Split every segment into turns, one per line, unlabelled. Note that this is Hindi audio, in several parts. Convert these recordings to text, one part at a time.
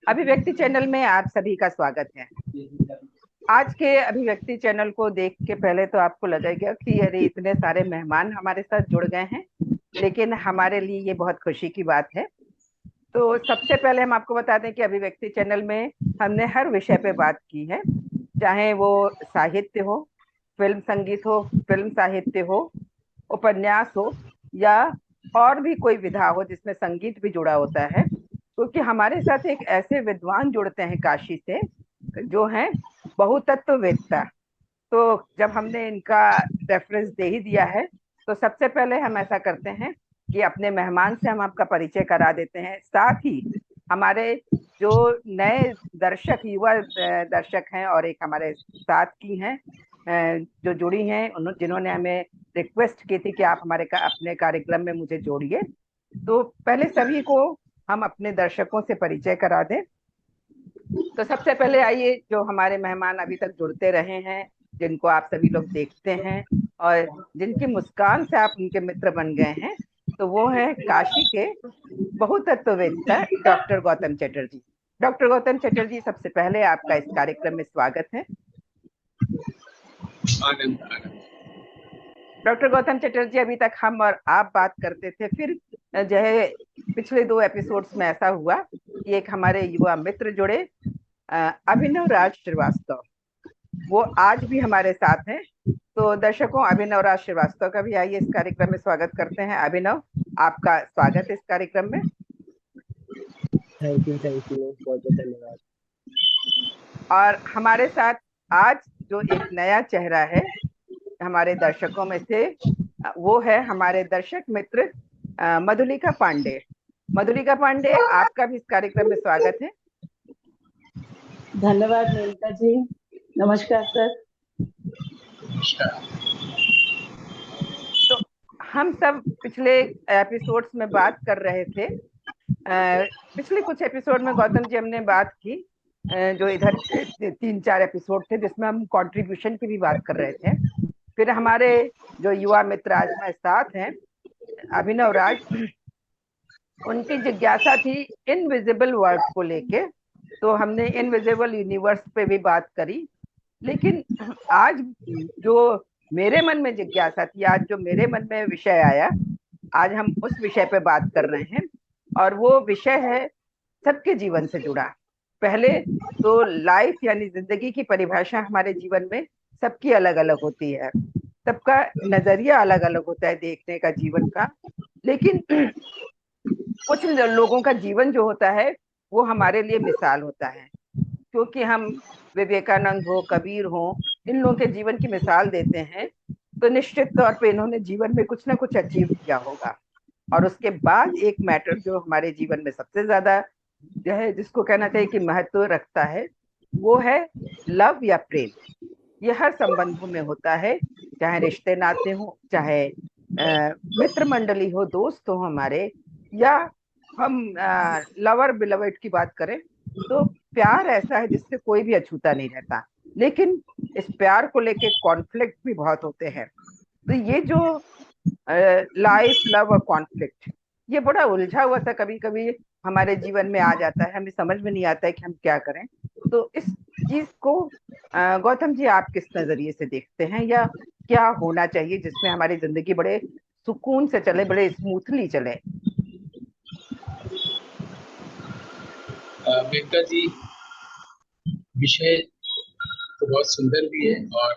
अभिव्यक्ति चैनल में आप सभी का स्वागत है। आज के अभिव्यक्ति चैनल को देख के पहले तो आपको लगेगा कि अरे इतने सारे मेहमान हमारे साथ जुड़ गए हैं, लेकिन हमारे लिए ये बहुत खुशी की बात है। तो सबसे पहले हम आपको बता दें कि अभिव्यक्ति चैनल में हमने हर विषय पे बात की है, चाहे वो साहित्य हो, फिल्म संगीत हो, फिल्म साहित्य हो, उपन्यास हो, या और भी कोई विधा हो जिसमें संगीत भी जुड़ा होता है। क्योंकि हमारे साथ एक ऐसे विद्वान जुड़ते हैं काशी से, जो हैं बहुतत्ववेत्ता। तो जब हमने इनका रेफरेंस दे ही दिया है, तो सबसे पहले हम ऐसा करते हैं कि अपने मेहमान से हम आपका परिचय करा देते हैं। साथ ही हमारे जो नए दर्शक, युवा दर्शक हैं, और एक हमारे साथ की हैं जो जुड़ी हैं, जिन्होंने हमें रिक्वेस्ट की थी कि आप अपने कार्यक्रम में मुझे जोड़िए। तो पहले सभी को हम अपने दर्शकों से परिचय करा दें। तो सबसे पहले आइए, जो हमारे मेहमान अभी तक जुड़ते रहे हैं, जिनको आप सभी लोग देखते हैं और जिनकी मुस्कान से आप उनके मित्र बन गए हैं, तो वो है काशी के बहुतत्ववेत्ता डॉक्टर गौतम चटर्जी। डॉक्टर गौतम चटर्जी, सबसे पहले आपका इस कार्यक्रम में स्वागत है।
आनंद आनंद।
डॉक्टर गौतम चटर्जी, अभी तक हम और आप बात करते थे, फिर जो है पिछले 2 एपिसोड्स में ऐसा हुआ कि एक हमारे युवा मित्र जुड़े, अभिनव राज श्रीवास्तव। वो आज भी हमारे साथ हैं। तो दर्शकों, अभिनव राज श्रीवास्तव का भी आइए इस कार्यक्रम में स्वागत करते हैं। अभिनव, आपका स्वागत है इस कार्यक्रम में।
थैंक यू बहुत बहुत धन्यवाद।
और हमारे साथ आज जो एक नया चेहरा है हमारे दर्शकों में से, वो है हमारे दर्शक मित्र मधुलिका पांडे। मधुलिका पांडे, आपका भी इस कार्यक्रम में स्वागत है।
धन्यवाद मेनका जी। नमस्कार सर।
तो हम सब पिछले एपिसोड्स में बात कर रहे थे, पिछले कुछ एपिसोड में गौतम जी हमने बात की, जो इधर 3-4 एपिसोड थे जिसमें हम कंट्रीब्यूशन की भी बात कर रहे थे। फिर हमारे जो युवा मित्र आज हमारे साथ हैं, अभिनव राज, उनकी जिज्ञासा थी इनविजिबल वर्ल्ड को लेके, तो हमने इनविजिबल यूनिवर्स पे भी बात करी। लेकिन आज जो मेरे मन में जिज्ञासा थी, आज जो मेरे मन में विषय आया, आज हम उस विषय पे बात कर रहे हैं। और वो विषय है सबके जीवन से जुड़ा। पहले तो लाइफ यानी जिंदगी की परिभाषा हमारे जीवन में सबकी अलग अलग होती है, सबका नजरिया अलग अलग होता है देखने का जीवन का। लेकिन कुछ लोगों का जीवन जो होता है वो हमारे लिए मिसाल होता है, क्योंकि हम विवेकानंद हो, कबीर हो, इन लोगों के जीवन की मिसाल देते हैं, तो निश्चित तौर पे इन्होंने जीवन में कुछ ना कुछ अचीव किया होगा। और उसके बाद एक मैटर जो हमारे जीवन में सबसे ज्यादा जो है, जिसको कहना चाहिए कि महत्व रखता है, वो है लव या प्रेम। ये हर संबंधों में होता है, चाहे रिश्ते नाते हो, चाहे मित्र मंडली हो, दोस्त हो हमारे, या हम लवर बिलवर्ड की बात करें, तो प्यार ऐसा है जिससे कोई भी अछूता नहीं रहता। लेकिन इस प्यार को लेके कॉन्फ्लिक्ट भी बहुत होते हैं। तो ये जो लाइफ, लव और कॉन्फ्लिक्ट, ये बड़ा उलझा हुआ था, कभी कभी हमारे जीवन में आ जाता है, हमें समझ में नहीं आता है कि हम क्या करें। तो इस चीज को गौतम जी आप किस नजरिए से देखते हैं, या क्या होना चाहिए जिसमें हमारी जिंदगी बड़े सुकून से चले, बड़े स्मूथली चले?
मेनका जी, विषय तो बहुत सुंदर भी है और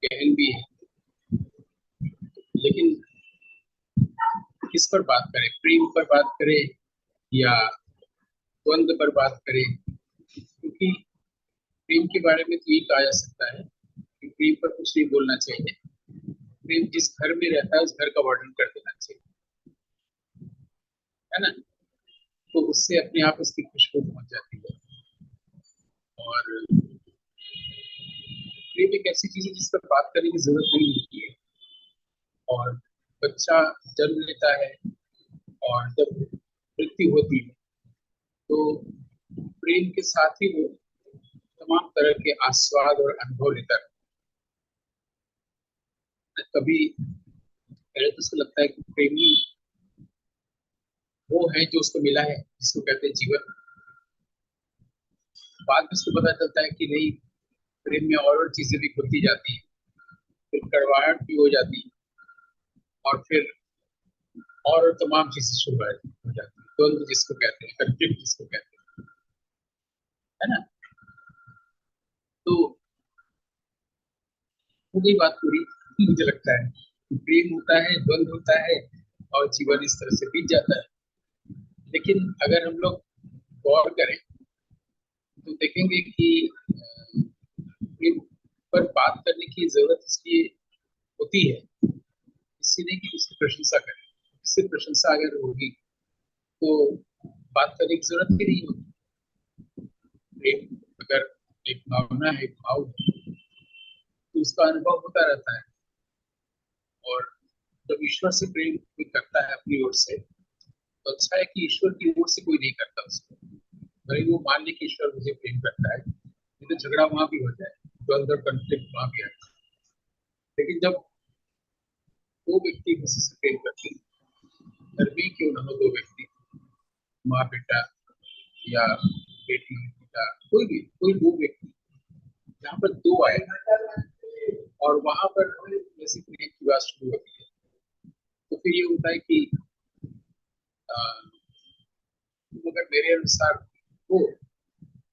गहन भी है, लेकिन किस पर बात करें? प्रेम पर बात करें या द्वंद्व पर बात करें? क्योंकि प्रेम के बारे में तो ये कहा जा सकता है कि प्रेम पर कुछ नहीं बोलना चाहिए। प्रेम जिस घर में रहता है उस घर का वर्णन कर देना चाहिए, है ना? तो उससे अपने आप उसकी खुशबू पहुंच जाती है। और प्रेम एक ऐसी चीज है जिस पर बात करने की जरूरत नहीं होती है। और बच्चा जन्म लेता है और जब मृत्यु होती है तो प्रेम के साथ ही वो तमाम तरह के आस्वाद और अनुभव लेता है। कभी पहले तो उसको लगता है कि प्रेमी वो है जो उसको मिला है, जिसको कहते हैं जीवन। बाद में उसको पता चलता है कि नहीं, प्रेम में और चीजें भी होती जाती है, फिर कड़वाहट भी हो जाती है, और फिर और तमाम चीजें शुरू हो जाती है, द्वंद्व जिसको कहते हैं, कंफ्लिक्ट जिसको कहते हैं, है ना। तो वो गई बात पूरी। मुझे लगता है कि प्रेम होता है, द्वंद्व होता है, और जीवन इस तरह से बीत जाता है। लेकिन अगर हम लोग गौर करें तो देखेंगे कि प्रेम पर बात करने की जरूरत इसलिए होती है, इसलिए नहीं कि उसकी प्रशंसा करें। उससे प्रशंसा अगर होगी तो बात करने की जरूरत भी नहीं होगी। प्रेम अगर एक भावना है, एक भाव है, तो उसका अनुभव होता रहता है। और जब ईश्वर से प्रेम कोई करता है अपनी ओर से, तो अच्छा है कि ईश्वर की ओर से कोई नहीं करता उसको। भले वो मान ले कि ईश्वर मुझे प्रेम करता है, नहीं तो झगड़ा वहां भी हो जाए, द्वंद्व कंफ्लिक्ट वहां भी आ जाए। लेकिन जब दो व्यक्ति किसी से प्रेम करते हैं, घर में क्यों ना हो, दो व्यक्ति, माँ बेटा या बेटी पिता, कोई दो व्यक्ति, जहाँ पर दो आए और वहां पर जैसे प्रेम की बात शुरू होती है, तो फिर ये होता है कि तुम अगर मेरे अनुसार हो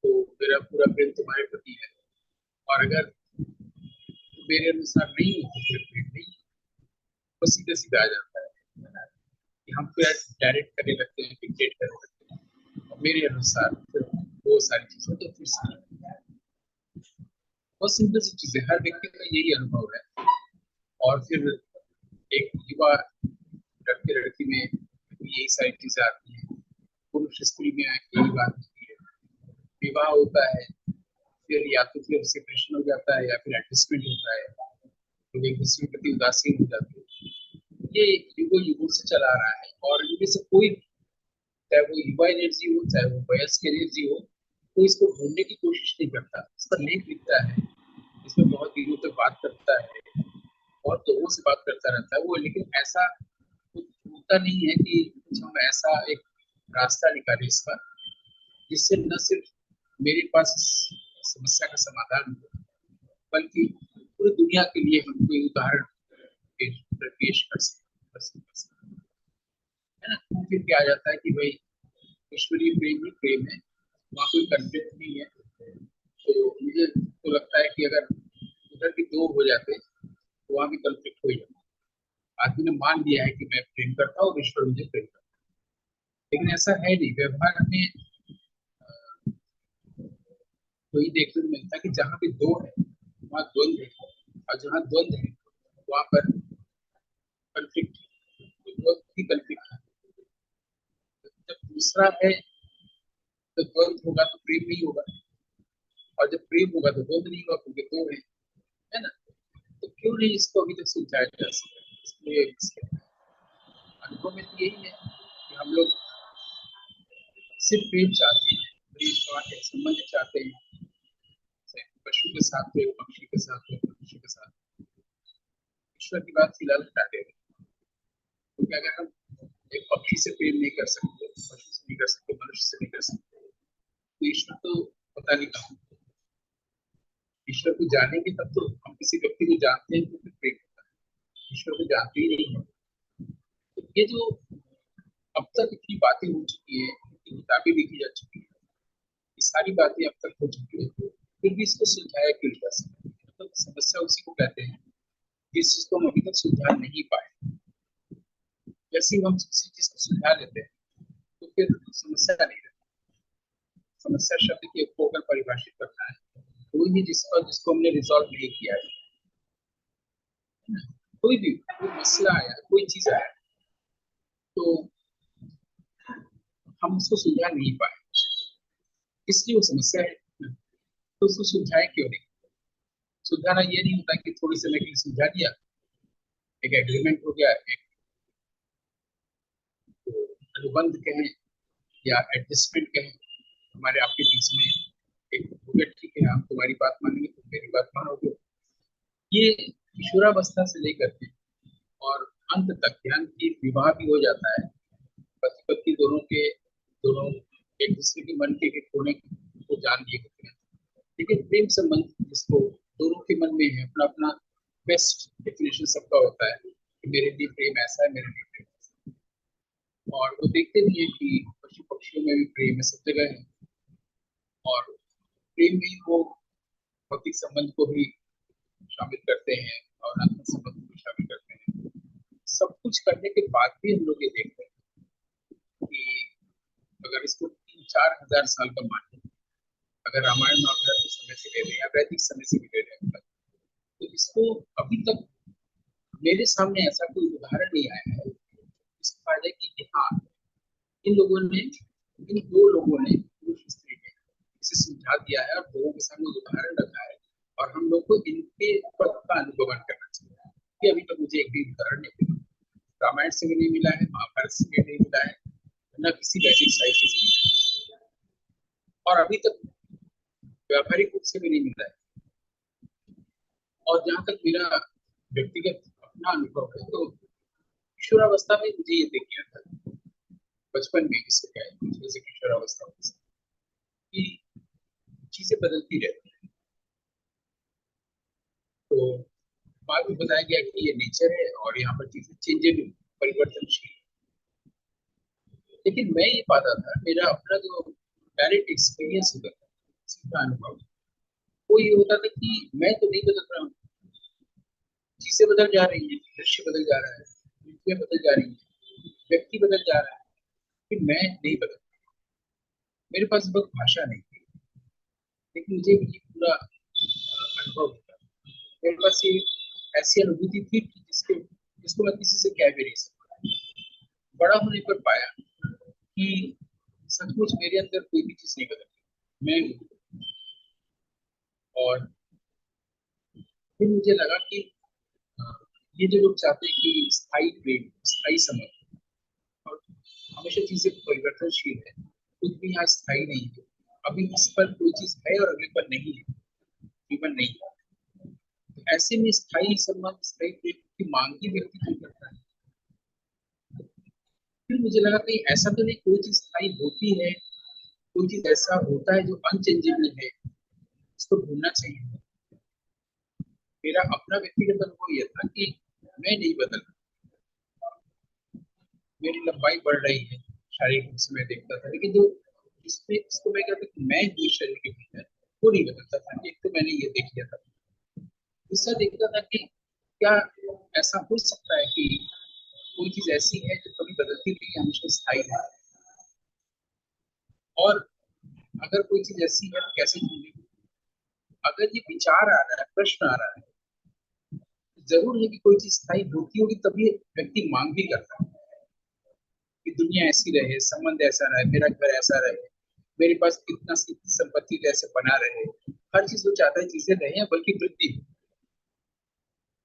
तो मेरा पूरा प्रेम तुम्हारे प्रति है, और अगर तुम मेरे अनुसार नहीं हो तो फिर प्रेम नहीं है। वो सीधे सीधा आ जाता है कि हम फिर डायरेक्ट करने लगते हैं, डिक्टेट करने लगते हैं, और मेरे अनुसार फिर वो सारी चीजें तो फिर बहुत सिंपल सी चीजें, हर व्यक्ति का यही अनुभव है। और फिर एक युवा लड़के लड़की में यही सारी चीजें आती हैं, पुरुष स्त्री में यही बात होती है। विवाह होता है, फिर या तो फिर सेपरेशन हो जाता है या फिर एडजस्टमेंट होता है, लोग एक दूसरे के प्रति उदासीन हो जाते हैं। ये युगों युगों से चला आ रहा है, और इनमें से कोई, चाहे वो युवा एनर्जी हो चाहे वो वयस्क एनर्जी हो, कोई इसको ढूंढने की कोशिश नहीं करता। इस पर लेख लिखता है, इसमें बहुत दिनों तक बात करता है, और लोगों से बात करता रहता है वो, लेकिन ऐसा कुछ ढूंढता नहीं है कि कुछ हम ऐसा एक रास्ता निकालें इसका, जिससे न सिर्फ मेरे पास इस समस्या का समाधान हो, बल्कि पूरी दुनिया के लिए हम कोई उदाहरण पेश कर सकते, है ना। तो फिर क्या आ जाता है कि भाई ईश्वरीय प्रेम ही प्रेम है, वहाँ कोई कंफ्लिक्ट नहीं है। तो मुझे तो लगता है कि अगर उधर भी दो हो जाते तो वहाँ भी कंफ्लिक्ट हो ही जाता। आदमी ने मान लिया है कि मैं प्रेम करता हूँ और ईश्वर मुझे प्रेम करता है, लेकिन ऐसा है नहीं। व्यवहार में तो ये देखने को मिलता है कि जहाँ पे दो है वहाँ द्वंद्व है, और जहाँ द्वंद्व है वहाँ पर कंफ्लिक्ट है, तो द्वंद्व की कंफ्लिक्ट है। जब दूसरा है तो द्वंद्व होगा तो प्रेम नहीं होगा, और जब प्रेम होगा तो द्वंद्व नहीं होगा, क्योंकि दो है ना। तो क्यों नहीं इसको अभी तक सुलझाया जा सकता, इसलिए इसके अनुभव में तो यही है कि हम लोग सिर्फ प्रेम चाहते हैं, प्रेम चाहते हैं, संबंध चाहते हैं, जैसे पशु के साथ हो, पक्षी के साथ हो, मनुष्य के साथ। ईश्वर की बात फिलहाल हटा दे, क्योंकि अगर हम एक पक्षी से प्रेम नहीं कर सकते, पशु से नहीं कर सकते, मनुष्य से नहीं कर सकते, तो ईश्वर तो पता नहीं कहाँ। ईश्वर को जानेंगे तब तो, हम किसी व्यक्ति को जानते हैं तो फिर प्रेम होता है, ईश्वर को जानते ही नहीं है। तो ये जो अब तक इतनी बातें हो चुकी है, इतनी किताबें लिखी जा चुकी है, ये सारी बातें अब तक हो चुकी है, फिर भी इसको सुलझाया क्यों जा सकता है? मतलब समस्या उसी को कहते हैं जिस चीज को हम अभी तक सुलझा नहीं पाए। जैसे ही हम किसी चीज को सुलझा लेते हैं तो फिर समस्या नहीं रहती। समस्या शब्द की को अगर परिभाषित करना है, कोई भी जिसको हमने रिजॉल्व नहीं किया है, कोई भी कोई मसला आया, कोई चीज आया, तो हम उसको सुलझा नहीं पाए, इसलिए वो समस्या है। तो उसको सुलझाए क्यों नहीं? सुलझाना ये नहीं होता कि थोड़ी समय के लिए सुलझा दिया, एक एग्रीमेंट हो गया, एक तो अनुबंध कहें या एडजस्टमेंट कहें, हमारे आपके बीच में एक हो गया, ठीक है हम तुम्हारी बात मानेंगे, तुम मेरी बात मानोगे। ये किशोरावस्था से लेकर के और अंत तक, ध्यान की विवाह भी हो जाता है, पति पत्नी दोनों एक दूसरे के मन के कोने को जान लिए होते हैं, लेकिन प्रेम संबंध जिसको दोनों के मन में है, अपना अपना बेस्ट डेफिनेशन सबका होता है कि मेरे लिए प्रेम ऐसा है, मेरे लिए प्रेम ऐसा है। और वो देखते भी है कि पशु पक्षियों में भी प्रेम है, सब जगह है। और प्रेम में वो भौतिक संबंध को भी शामिल करते हैं और आत्मिक संबंध को भी शामिल करते हैं। सब कुछ करने के बाद भी हम लोग ये देख रहे हैं कि अगर इसको 3-4 हजार साल का माने, अगर रामायण महाभारत के समय से ले रहे हैं या वैदिक समय से भी ले रहे हैं, तो इसको अभी तक मेरे सामने ऐसा कोई उदाहरण नहीं आया है जिसको कहा जाए कि हाँ, इन लोगों ने, इन दो लोगों ने, पुरुष स्त्री ने इसे समझा दिया है और लोगों के सामने उदाहरण रखा है और हम लोग को इनके पद का अनुगमन करना चाहिए। कि अभी तक मुझे एक भी उदाहरण नहीं मिला, रामायण से भी नहीं मिला है, महाभारत से भी नहीं मिला है, न किसी वैदिक साहित्य से मिला है, और अभी तक व्यावहारिक रूप से भी नहीं मिला है। और जहाँ तक मेरा व्यक्तिगत अपना अनुभव है, तो किशोरावस्था में मुझे ये देख गया था, बचपन में इससे क्या है, जैसे किशोरावस्था में कि चीजें बदलती रहती हैं। तो बाद में बताया गया कि ये नेचर है और यहाँ पर चीजें चेंजेबल, परिवर्तनशील। लेकिन मैं ये पाता था, मेरा अपना जो डायरेक्ट एक्सपीरियंस होता था, सीधा अनुभव, वो ये होता था कि मैं तो नहीं बदल रहा हूँ, चीजें बदल जा रही है, दृश्य बदल जा रहा है, नीतियां बदल जा रही है, व्यक्ति बदल जा रहा है, फिर मैं नहीं बदल। मेरे पास बहुत भाषा नहीं थी, लेकिन मुझे ये पूरा अनुभव होता। मेरे पास ये ऐसी अनुभूति थी कि जिसको मैं किसी से कह भी नहीं सकता। बड़ा होने पर पाया कि सचमुच मेरे अंदर कोई भी चीज नहीं बदलती, मैं हूँ। और फिर मुझे लगा कि ये जो लोग चाहते हैं कि स्थायी प्रेम, स्थायी समझ, और हमेशा चीजें परिवर्तनशील है, कुछ भी यहाँ स्थायी नहीं है। अभी इस पर कोई चीज है और अगले पर नहीं है, जीवन नहीं है। तो ऐसे में स्थायी संबंध, स्थायी प्रेम की मांग ही व्यक्ति क्यों करता है? फिर मुझे लगा कि ऐसा तो नहीं, कोई चीज स्थायी होती है, कोई चीज ऐसा होता है जो अनचेंजेबल है, इसको ढूंढना चाहिए। मेरा अपना व्यक्तिगत अनुभव यह था कि मैं नहीं बदल, मेरी लंबाई बढ़ रही है शारीरिक रूप से, मैं देखता था, लेकिन जो इसमें इसको मैं कहता कि मैं हूँ शरीर के भीतर, वो नहीं बदलता था। एक तो मैंने ये देख लिया था। दूसरा देखता था कि क्या ऐसा हो सकता है कि कोई चीज ऐसी है जो कभी बदलती नहीं है, हमेशा स्थायी है। और अगर कोई चीज ऐसी है तो कैसे ढूंढेगी? अगर ये विचार आ रहा है, प्रश्न आ रहा है, जरूर है कि कोई चीज स्थायी होती होगी, तभी व्यक्ति मांग भी करता है कि दुनिया ऐसी रहे, संबंध ऐसा रहे, मेरा घर ऐसा रहे, मेरे पास इतना संपत्ति जैसे बना रहे। हर चीज वो चाहता है चीजें रहे, बल्कि वृद्धि हो।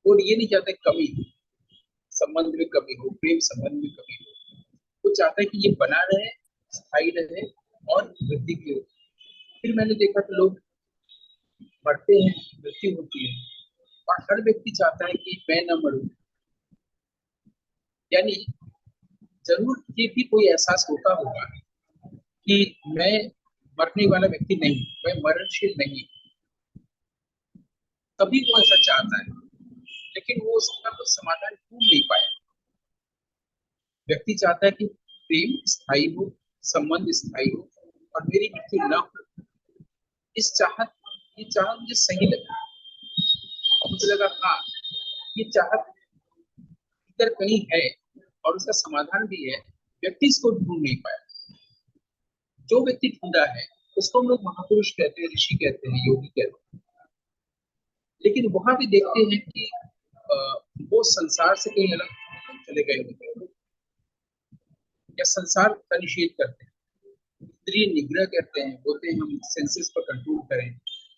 और ये नहीं चाहता कमी हो, संबंध में कमी हो, प्रेम संबंध में कमी हो। वो चाहता है कि ये बना रहे, स्थायी रहे और वृद्धि भी हो। फिर मैंने देखा कि लोग मरते हैं, मृत्यु होती है, और हर व्यक्ति चाहता है कि मैं न मरूं। यानी जरूर ये भी कोई एहसास होता होगा कि मैं मरने वाला व्यक्ति नहीं, मैं मरणशील नहीं, तभी वो ऐसा चाहता है। लेकिन वो उसका कुछ समाधान ढूंढ नहीं पाया। व्यक्ति चाहता है कि प्रेम स्थायी हो, संबंध स्थायी हो और मेरी मृत्यु न हो। इस चाहत, ये चाहत मुझे सही लगा। और मुझे लगा हाँ, ये चाहत इधर कहीं है और उसका समाधान भी है। व्यक्ति इसको ढूंढ नहीं पाया। जो व्यक्ति ढूंढा है उसको हम लोग महापुरुष कहते हैं, ऋषि कहते हैं, योगी कहते हैं। लेकिन वहां भी देखते हैं कि वो संसार से कहीं अलग चले गए होते हैं या संसार का निषेध करते हैं, इंद्रिय निग्रह करते हैं, बोलते हैं हम सेंसेस पर कंट्रोल करें,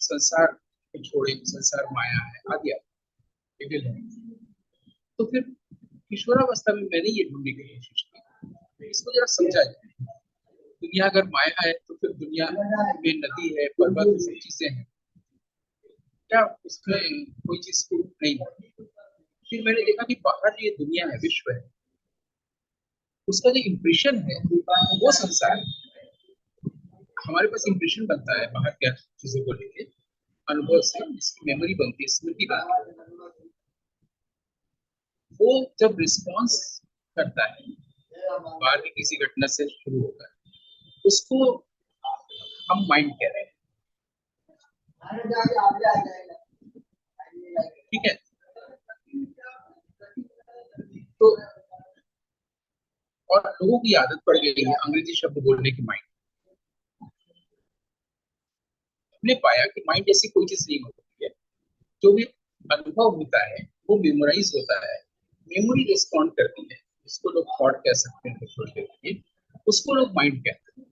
संसार को छोड़ें, संसार माया है आदि आदि है। तो फिर किशोरावस्था में मैंने ये ढूंढने की कोशिश की, इसको जरा समझा जाए। दुनिया अगर माया है तो फिर दुनिया में नदी है, पर्वत, सब चीजें हैं, क्या उसमें कोई चीज नहीं है? फिर मैंने देखा कि बाहर ये दुनिया है, विश्व है, उसका जो इम्प्रेशन है वो संसार है। हमारे पास इम्प्रेशन बनता है बाहर क्या चीजों को लेके, अनुभव से इसकी मेमोरी बनती है, स्मृति बनती है। वो जब रिस्पॉन्स करता है बाहर की किसी घटना से शुरू होकर, उसको हम माइंड कह रहे हैं, ठीक है। तो और लोगों की आदत पड़ गई है अंग्रेजी शब्द बोलने की, माइंड। हमने पाया कि माइंड ऐसी कोई चीज नहीं होती है, जो भी अनुभव होता है वो मेमोराइज होता है, मेमोरी रिस्पॉन्ड करती है। इसको लोग थॉट कह सकते हैं थोड़ी देर के लिए, उसको लोग माइंड कहते हैं।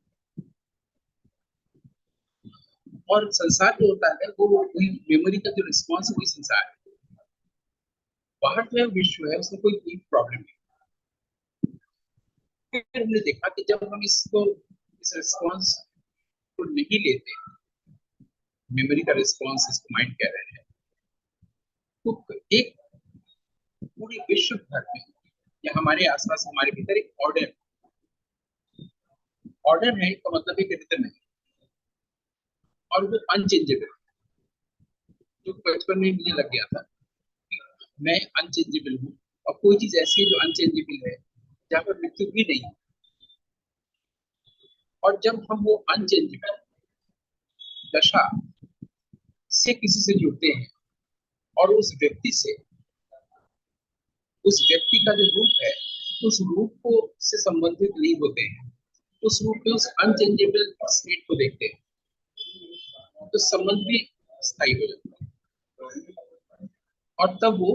और संसार जो होता है वो वही मेमोरी का जो रिस्पॉन्स है, वही संसार है। बाहर जो है विश्व है, उसमें कोई प्रॉब्लम नहीं। फिर हमने देखा कि जब हम इस रिस्पॉन्स को नहीं लेते, मेमोरी का रिस्पॉन्स इसको माइंड कह रहे हैं, तो एक पूरे विश्व भर में या हमारे आसपास हमारे भीतर एक ऑर्डर, ऑर्डर है का मतलब एक रिदम है, और वो अनचेंजेबल। जो बचपन में मुझे लग गया था कि मैं अनचेंजेबल हूँ, और कोई चीज ऐसी है जो अनचेंजेबल है, जहाँ पर मृत्यु भी नहीं है। और जब हम वो अनचेंजेबल दशा से किसी से जुड़ते हैं, और उस व्यक्ति का जो रूप है, उस रूप को से संबंधित नहीं होते हैं, उस रूप में उस अनचेंजेबल स्टेट को देखते हैं, तो संबंध भी स्थायी हो जाता है। और तब वो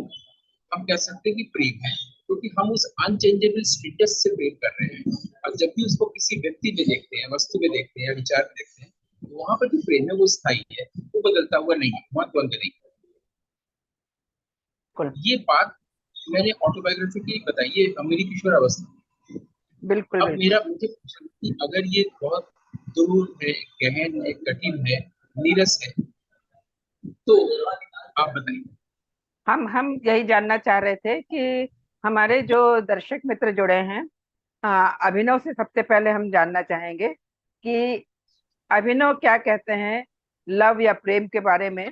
हम कह सकते हैं कि प्रेम है, क्योंकि हम उस अनचेंजेबल स्टेटस से प्रेम कर रहे हैं। और जब भी उसको किसी व्यक्ति में देखते हैं, वस्तु में देखते हैं या विचार में देखते हैं, तो वहां पर जो प्रेम है वो स्थायी है, वो बदलता हुआ नहीं है, वहां द्वंद नहीं है। ये बात मैंने ऑटोबायोग्राफी की बताई है, मेरी किशोर अवस्था।
बिल्कुल
अब
बिल्कुल।
मुझे पूछना कि अगर ये बहुत दूर है, गहन है, कठिन है, नीरस है, तो आप बताइए।
हम यही जानना चाह रहे थे कि हमारे जो दर्शक मित्र जुड़े हैं, अभिनव से सबसे पहले हम जानना चाहेंगे कि अभिनव क्या कहते हैं लव या प्रेम के बारे में,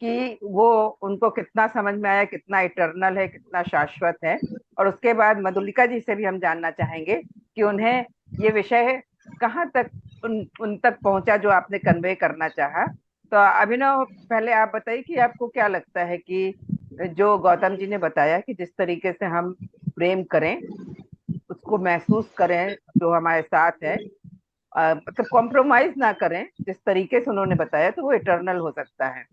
कि वो उनको कितना समझ में आया, कितना इटर्नल है, कितना शाश्वत है। और उसके बाद मधुलिका जी से भी हम जानना चाहेंगे कि उन्हें ये विषय कहाँ तक उन तक पहुंचा जो आपने कन्वे करना चाहा। तो अभिनव, पहले आप बताइए कि आपको क्या लगता है कि जो गौतम जी ने बताया कि जिस तरीके से हम प्रेम करें, उसको महसूस करें जो हमारे साथ है, मतलब कॉम्प्रोमाइज ना करें, जिस तरीके से उन्होंने बताया, तो वो इटर्नल हो सकता है।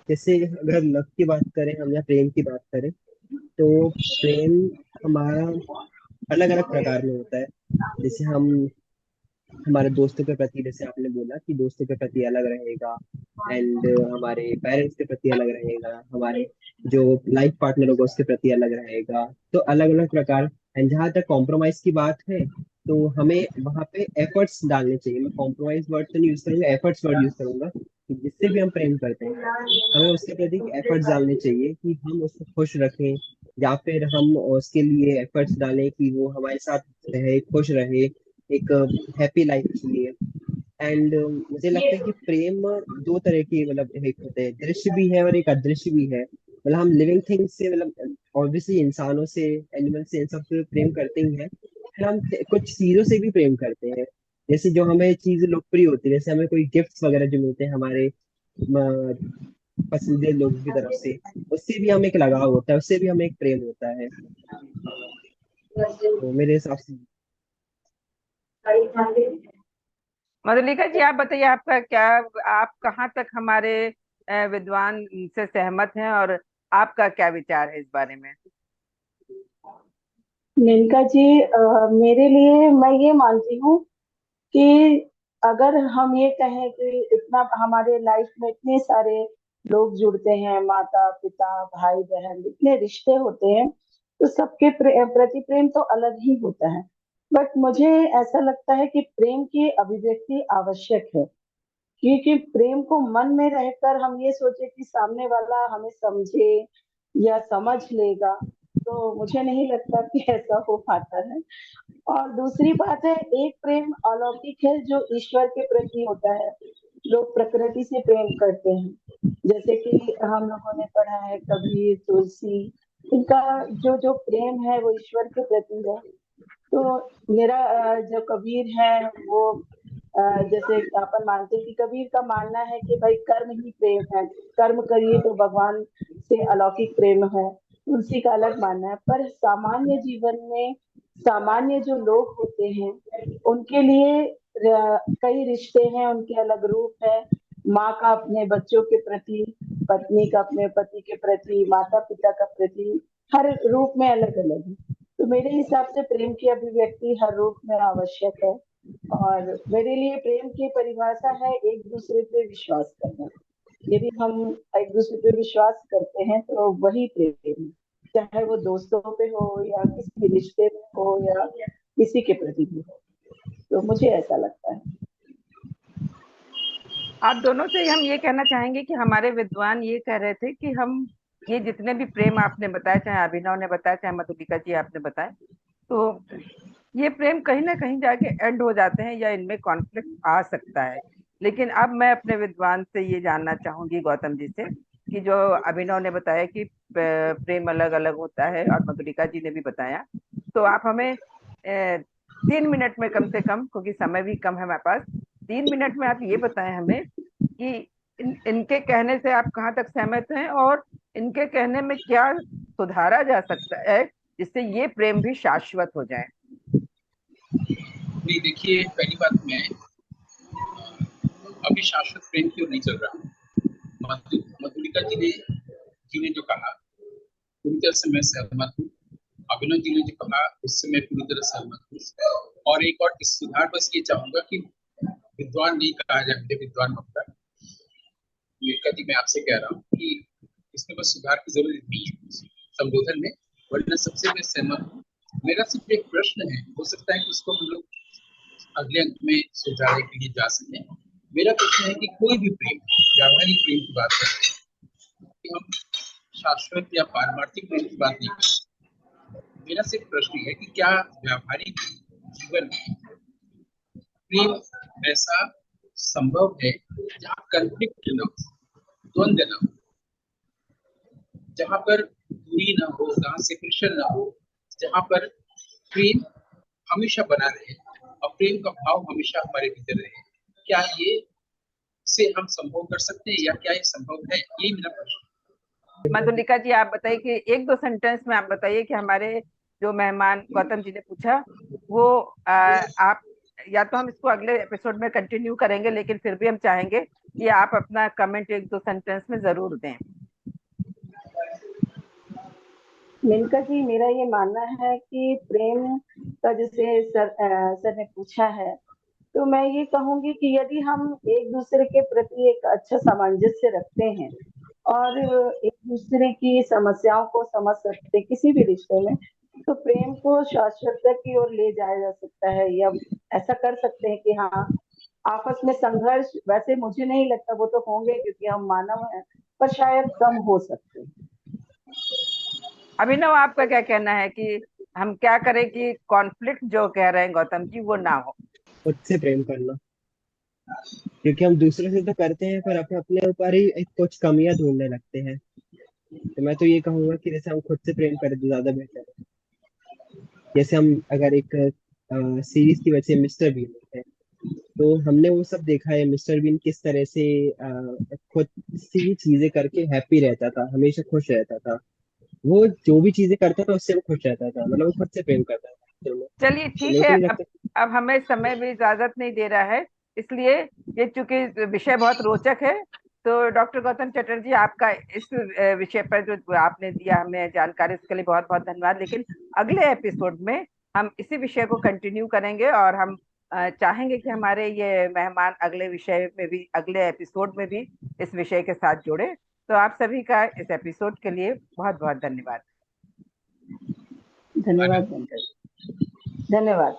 जैसे अगर लव की बात करें हम या प्रेम की बात करें, तो प्रेम हमारा अलग अलग प्रकार में होता है। जैसे हम हमारे दोस्तों के प्रति, जैसे आपने बोला कि दोस्तों के प्रति अलग रहेगा, एंड हमारे पेरेंट्स के प्रति अलग रहेगा, हमारे जो लाइफ पार्टनर होगा उसके प्रति अलग रहेगा। तो अलग अलग प्रकार। एंड जहाँ तक कॉम्प्रोमाइज की बात है, तो हमें वहाँ पे एफर्ट्स डालने चाहिए। मैं कॉम्प्रोमाइज वर्ड तो नहीं यूज करूंगा, एफर्ट्स वर्ड यूज करूंगा, कि जिससे भी हम प्रेम करते हैं हमें उसके प्रति एफर्ट्स डालने चाहिए कि हम उसको खुश रखें, या फिर हम उसके लिए एफर्ट्स डालें कि वो हमारे साथ रहे, खुश रहे, एक हैप्पी लाइफ जिए। एंड मुझे लगता है कि प्रेम दो तरह की, मतलब एक होते हैं, दृश्य भी है और एक अदृश्य भी है। मतलब हम लिविंग थिंग्स से, मतलब ऑब्वियसली इंसानों से, एनिमल से, इन सब से प्रेम करते ही हैं। फिर हम कुछ चीजों से भी प्रेम करते हैं। जैसे जो हमें चीज लोकप्रिय होती है, जैसे हमें कोई गिफ्ट्स वगैरह जो मिलते हैं हमारे पसंदीदा लोगों की तरफ से, उससे भी हमें एक लगाव होता है, उससे भी हमें एक प्रेम होता है। तो मेरे हिसाब से
मधुलिका जी, आप बताइए, आपका क्या, आप कहाँ तक हमारे विद्वान से सहमत हैं, और आपका क्या विचार है इस बारे में?
मेनका जी, मेरे लिए मैं ये मानती हूँ कि अगर हम ये कहें कि इतना हमारे लाइफ में इतने सारे लोग जुड़ते हैं, माता पिता भाई बहन, इतने रिश्ते होते हैं, तो सबके प्रति प्रेम तो अलग ही होता है। बट मुझे ऐसा लगता है कि प्रेम की अभिव्यक्ति आवश्यक है, क्योंकि प्रेम को मन में रहकर हम ये सोचे कि सामने वाला हमें समझे या समझ लेगा, तो मुझे नहीं लगता कि ऐसा हो पाता है। और दूसरी बात है, एक प्रेम अलौकिक है जो ईश्वर के प्रति होता है। लोग प्रकृति से प्रेम करते हैं, जैसे कि हम लोगों ने पढ़ा है कबीर, तुलसी, इनका जो जो प्रेम है वो ईश्वर के प्रति है। तो मेरा जो कबीर है वो जैसे अपन मानते हैं कि कबीर का मानना है कि भाई कर्म ही प्रेम है, कर्म करिए तो भगवान से अलौकिक प्रेम है। तुलसी का अलग मानना है, पर सामान्य जीवन में सामान्य जो लोग होते हैं उनके लिए कई रिश्ते हैं, उनके अलग रूप है। माँ का अपने बच्चों के प्रति, पत्नी का अपने पति के प्रति, माता पिता का प्रति, हर रूप में अलग अलग है। तो मेरे हिसाब से प्रेम की अभिव्यक्ति हर रूप में आवश्यक है। और मेरे लिए प्रेम की परिभाषा है एक दूसरे पे विश्वास करना। यदि हम एक दूसरे पे विश्वास करते हैं तो वही प्रेम है, चाहे वो दोस्तों पे हो या किसी रिश्ते में हो या किसी के प्रति भी हो। तो मुझे ऐसा लगता है।
आप दोनों से हम ये कहना चाहेंगे कि हमारे विद्वान ये कह रहे थे कि हम ये जितने भी प्रेम आपने बताया, चाहे अभिनव ने बताया, चाहे मधुलिका जी आपने बताया, तो ये प्रेम कहीं ना कहीं जाके एंड हो जाते हैं या इनमें कॉन्फ्लिक्ट आ सकता है। लेकिन अब मैं अपने विद्वान से ये जानना चाहूंगी, गौतम जी से, कि जो अभिनव ने बताया कि प्रेम अलग अलग होता है और मधुलिका जी ने भी बताया, तो आप हमें 3 मिनट में कम से कम, क्योंकि समय भी कम है हमारे पास, 3 मिनट में आप ये बताएं हमें कि इनके कहने से आप कहाँ तक सहमत हैं और इनके कहने में क्या सुधारा जा सकता है जिससे ये प्रेम भी शाश्वत हो जाए।
नहीं, देखिए, पहली बात मैं अभी शाश्वत प्रेम क्यों नहीं चल रहा। मधुलिका जी ने जो कहा पूरी तरह से मैं सहमत हूँ। अभिनव जी ने जो कहा उससे मैं पूरी तरह सहमत हूँ। और एक और इस सुधार बस ये चाहूंगा कि विद्वान नहीं कहा जाए मुझे, विद्वान ममता मधुलिका जी, मैं आपसे कह रहा हूँ कि इसमें बस सुधार की जरूरत नहीं है संबोधन में, वरना सबसे मैं सहमत हूँ। मेरा सिर्फ एक प्रश्न है, हो सकता है कि उसको हम लोग अगले अंक में सुधारने के लिए जा सके। मेरा प्रश्न है कि कोई भी प्रेम, व्यावहारिक प्रेम की बात करें, कि हम शाश्वत या पारमार्थिक प्रेम की बात नहीं करते। मेरा सिर्फ प्रश्न है कि क्या व्यावहारिक जीवन में प्रेम ऐसा संभव है जहाँ कन्फ्लिक्ट न हो, द्वंद्व न हो, जहाँ पर दूरी न हो, जहाँ सेपरेशन न हो, जहाँ पर प्रेम हमेशा बना रहे और प्रेम का भाव हमेशा हमारे भीतर रहे। क्या ये से हम संभव कर सकते हैं या क्या ये संभव है, यही मेरा प्रश्न।
मधुलिका जी आप बताइए कि 1-2 सेंटेंस में आप बताइए कि हमारे जो मेहमान गौतम जी ने पूछा वो आप, या तो हम इसको अगले एपिसोड में कंटिन्यू करेंगे, लेकिन फिर भी हम चाहेंगे कि आप अपना कमेंट 1-2 सेंटेंस में जरूर दें।
मेनका जी, मेरा ये मानना है कि प्रेम का जैसे सर ने पूछा है, तो मैं ये कहूंगी कि यदि हम एक दूसरे के प्रति एक अच्छा सामंजस्य रखते हैं और एक दूसरे की समस्याओं को समझ सकते हैं किसी भी रिश्ते में, तो प्रेम को शाश्वतता की ओर ले जाया जा सकता है। या ऐसा कर सकते हैं कि हाँ, आपस में संघर्ष वैसे मुझे नहीं लगता, वो तो होंगे क्योंकि हम मानव हैं, पर शायद कम हो सकते हैं।
अभिनव आपका क्या कहना है कि हम क्या करें कि कॉन्फ्लिक्ट जो कह रहे हैं गौतम जी वो ना हो।
खुद से प्रेम करना, क्योंकि हम दूसरों से तो करते हैं पर अपने अपने ऊपर ही एक कुछ कमियां ढूंढने लगते हैं। तो मैं तो ये कहूंगा कि जैसे हम खुद से प्रेम करें तो ज्यादा बेहतर है। जैसे हम अगर एक सीरीज की वजह से मिस्टर बीन है, तो हमने वो सब देखा है मिस्टर बीन किस तरह से खुद सी चीजें करके हैप्पी रहता था, हमेशा खुश रहता था। वो जो भी चीजें करता था उससे वो खुश रहता था, मतलब वो खुद से प्रेम करता था actual में।
चलिए
तो
ठीक
मेरे
है,
को नहीं
अब
लगता।
अब हमें समय भी इजाजत नहीं दे रहा है, इसलिए ये चूंकि विषय बहुत रोचक है, तो डॉक्टर गौतम चटर्जी आपका इस विषय पर जो आपने दिया हमें जानकारी, उसके लिए बहुत बहुत धन्यवाद। लेकिन अगले एपिसोड में हम इसी विषय को कंटिन्यू करेंगे और हम चाहेंगे कि हमारे ये मेहमान अगले विषय में भी, अगले एपिसोड में भी इस विषय के साथ जुड़े। तो आप सभी का इस एपिसोड के लिए बहुत बहुत धन्यवाद।
धन्यवाद मेनका जी, धन्यवाद।